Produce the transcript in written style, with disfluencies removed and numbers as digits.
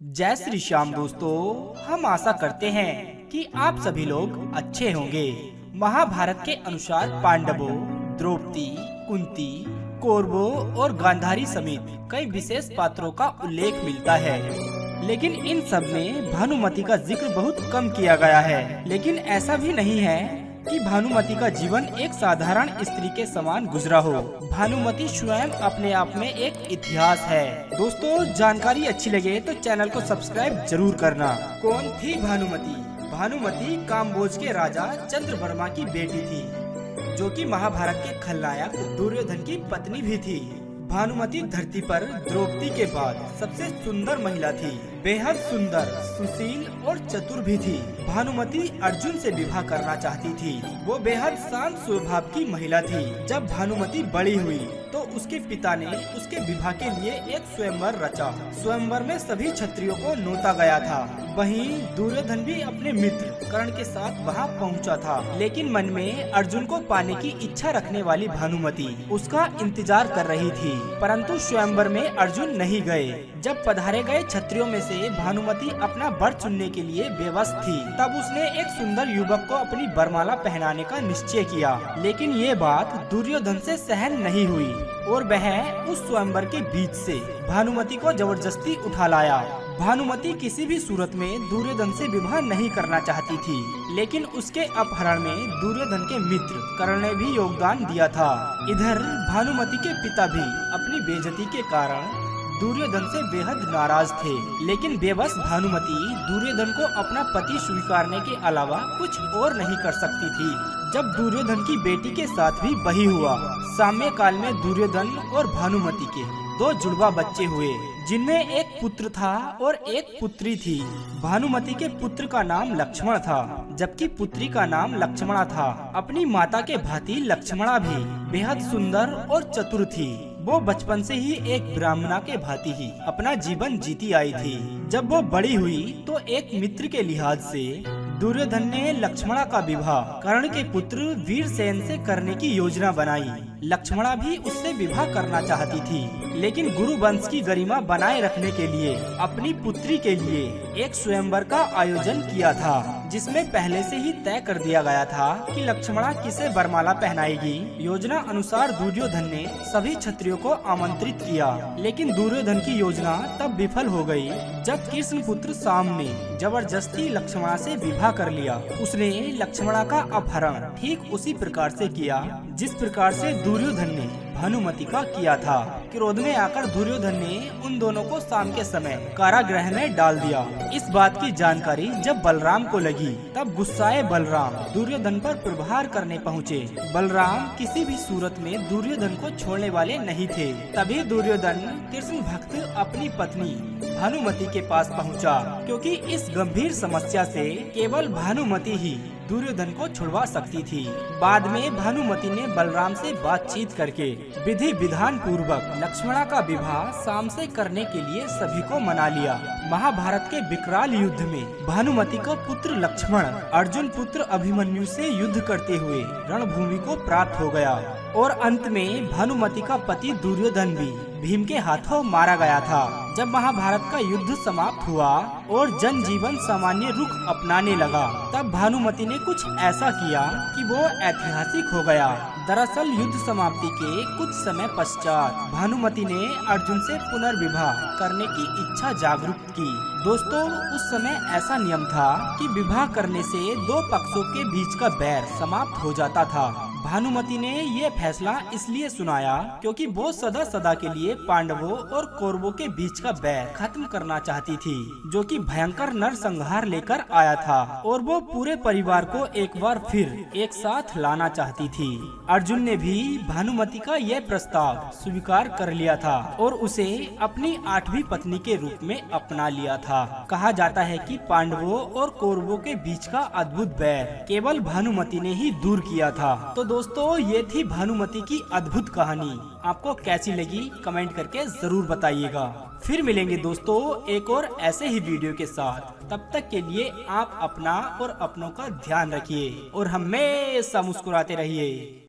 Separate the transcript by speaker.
Speaker 1: जय श्री श्याम दोस्तों, हम आशा करते हैं कि आप सभी लोग अच्छे होंगे। महाभारत के अनुसार पांडवों, द्रौपदी, कुंती, कौरवों और गांधारी समेत कई विशेष पात्रों का उल्लेख मिलता है, लेकिन इन सब में भानुमति का जिक्र बहुत कम किया गया है। लेकिन ऐसा भी नहीं है कि भानुमति का जीवन एक साधारण स्त्री के समान गुजरा हो। भानुमति स्वयं अपने आप में एक इतिहास है। दोस्तों, जानकारी अच्छी लगे तो चैनल को सब्सक्राइब जरूर करना। कौन थी भानुमति? भानुमति काम्बोज के राजा चंद्रवर्मा की बेटी थी, जो कि महाभारत के खलनायक दुर्योधन की पत्नी भी थी। भानुमति धरती पर द्रौपदी के बाद सबसे सुंदर महिला थी। बेहद सुंदर, सुशील और चतुर भी थी। भानुमति अर्जुन से विवाह करना चाहती थी। वो बेहद शांत स्वभाव की महिला थी। जब भानुमति बड़ी हुई तो उसके पिता ने उसके विवाह के लिए एक स्वयंवर रचा। स्वयंवर में सभी क्षत्रियों को नोता गया था। वहीं दुर्योधन भी अपने मित्र कर्ण के साथ वहां पहुंचा था, लेकिन मन में अर्जुन को पाने की इच्छा रखने वाली भानुमति उसका इंतजार कर रही थी। परंतु स्वयंवर में अर्जुन नहीं गए। जब पधारे गए क्षत्रियों में से भानुमति अपना वर चुनने के लिए बेबस थी। तब उसने एक सुंदर युवक को अपनी वरमाला पहनाने का निश्चय किया, लेकिन ये बात दुर्योधन से सहन नहीं हुई और वह उस स्वयंवर के बीच से भानुमति को जबरदस्ती उठा लाया। भानुमति किसी भी सूरत में दुर्योधन से विवाह नहीं करना चाहती थी, लेकिन उसके अपहरण में दुर्योधन के मित्र कर्ण ने भी योगदान दिया था। इधर भानुमति के पिता भी अपनी बेइज्जती के कारण दुर्योधन से बेहद नाराज थे, लेकिन बेबस भानुमति दुर्योधन को अपना पति स्वीकारने के अलावा कुछ और नहीं कर सकती थी। जब दुर्योधन की बेटी के साथ भी वही हुआ। साम्य काल में दुर्योधन और भानुमति के दो जुड़वा बच्चे हुए, जिनमें एक पुत्र था और एक पुत्री थी। भानुमति के पुत्र का नाम लक्ष्मण था, जबकि पुत्री का नाम लक्ष्मणा था। अपनी माता के भांति लक्ष्मणा भी बेहद सुंदर और चतुर थी। वो बचपन से ही एक ब्राह्मणा के भांति ही अपना जीवन जीती आई थी। जब वो बड़ी हुई तो एक मित्र के लिहाज से दुर्योधन ने लक्ष्मणा का विवाह कर्ण के पुत्र वीरसेन से करने की योजना बनाई। लक्ष्मणा भी उससे विवाह करना चाहती थी, लेकिन गुरु वंश की गरिमा बनाए रखने के लिए अपनी पुत्री के लिए एक स्वयंवर का आयोजन किया था, जिसमें पहले से ही तय कर दिया गया था कि लक्ष्मणा किसे वरमाला पहनाएगी। योजना अनुसार दुर्योधन ने सभी क्षत्रियों को आमंत्रित किया, लेकिन दुर्योधन की योजना तब विफल हो गई जब कृष्ण पुत्र साम ने जबरदस्ती लक्ष्मणा से विवाह कर लिया। उसने लक्ष्मणा का अपहरण ठीक उसी प्रकार से किया जिस प्रकार से दुर्योधन ने भानुमति का किया था। क्रोध में आकर दुर्योधन ने उन दोनों को शाम के समय कारागृह में डाल दिया। इस बात की जानकारी जब बलराम को लगी, तब गुस्साए बलराम दुर्योधन पर प्रहार करने पहुँचे। बलराम किसी भी सूरत में दुर्योधन को छोड़ने वाले नहीं थे। तभी दुर्योधन कृष्ण भक्त अपनी पत्नी भानुमति के पास पहुंचा, क्योंकि इस गंभीर समस्या से केवल भानुमति ही दुर्योधन को छुड़वा सकती थी। बाद में भानुमति ने बलराम से बातचीत करके विधि विधान पूर्वक लक्ष्मणा का विवाह शाम से करने के लिए सभी को मना लिया। महाभारत के विकराल युद्ध में भानुमति का पुत्र लक्ष्मण अर्जुन पुत्र अभिमन्यु से युद्ध करते हुए रणभूमि को प्राप्त हो गया और अंत में भानुमति का पति दुर्योधन भी भीम के हाथों मारा गया था। जब महाभारत का युद्ध समाप्त हुआ और जनजीवन सामान्य रुख अपनाने लगा, तब भानुमति ने कुछ ऐसा किया कि वो ऐतिहासिक हो गया। दरअसल युद्ध समाप्ति के कुछ समय पश्चात भानुमति ने अर्जुन से पुनर्विवाह करने की इच्छा जागरूक की। दोस्तों, उस समय ऐसा नियम था कि विवाह करने से दो पक्षों के बीच का बैर समाप्त हो जाता था। भानुमति ने ये फैसला इसलिए सुनाया क्योंकि वो सदा सदा के लिए पांडवों और कौरवों के बीच का बैर खत्म करना चाहती थी, जो कि भयंकर नरसंहार लेकर आया था, और वो पूरे परिवार को एक बार फिर एक साथ लाना चाहती थी। अर्जुन ने भी भानुमति का यह प्रस्ताव स्वीकार कर लिया था और उसे अपनी 8वीं पत्नी के रूप में अपना लिया था। कहा जाता है कि पांडवों और कौरवों के बीच का अद्भुत बैर केवल भानुमति ने ही दूर किया था। तो दोस्तों, ये थी भानुमति की अद्भुत कहानी। आपको कैसी लगी कमेंट करके जरूर बताइएगा। फिर मिलेंगे दोस्तों एक और ऐसे ही वीडियो के साथ। तब तक के लिए आप अपना और अपनों का ध्यान रखिए और हमेशा मुस्कुराते रहिए।